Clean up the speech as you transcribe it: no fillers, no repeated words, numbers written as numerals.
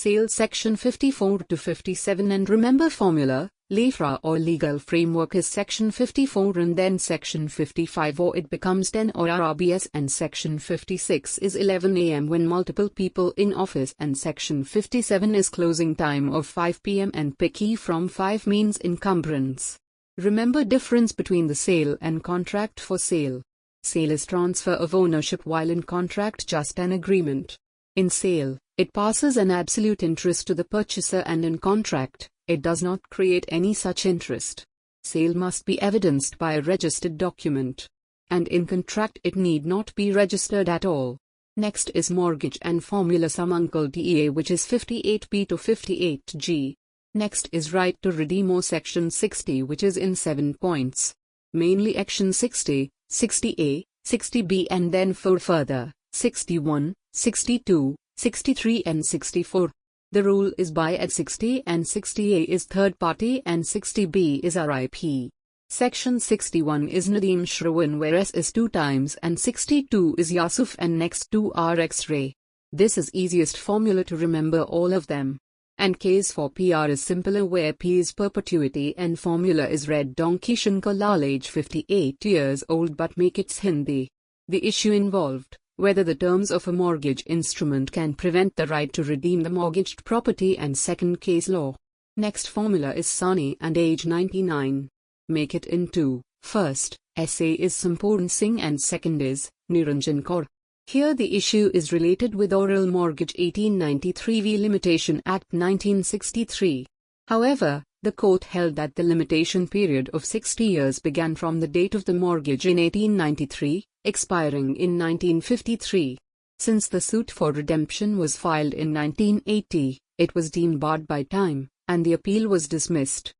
Sale Section 54 to 57 and remember formula, LEFRA or legal framework is Section 54 and then Section 55 or it becomes 10 or RRBS and Section 56 is 11 am when multiple people in office and Section 57 is closing time of 5 pm and picky from 5 means encumbrance. Remember difference between the sale and contract for sale. Sale is transfer of ownership while in contract just an agreement. In sale, it passes an absolute interest to the purchaser and in contract, it does not create any such interest. Sale must be evidenced by a registered document. And in contract it need not be registered at all. Next is mortgage and formula sum uncle DEA which is 58B to 58G. Next is right to redeem or Section 60 which is in 7 points. Mainly Section 60, 60A, 60B and then 4 further, 61, 62, 63 and 64. The rule is buy at 60 and 60A is third party and 60B is RIP. Section 61 is Nadeem Shrawan where S is 2 times and 62 is Yusuf and next 2 are X-ray. This is easiest formula to remember all of them. And case for PR is simpler where P is perpetuity and formula is Red Donkey Shankar Lal age 58 years old but make it's Hindi. The issue involved, whether the terms of a mortgage instrument can prevent the right to redeem the mortgaged property and second case law. Next formula is SANI and age 99. Make it in 2. First, SA is Sampuran Singh and second is Niranjan Kaur. Here the issue is related with Oral Mortgage 1893 v Limitation Act 1963. However, the court held that the limitation period of 60 years began from the date of the mortgage in 1893, expiring in 1953. Since the suit for redemption was filed in 1980, it was deemed barred by time, and the appeal was dismissed.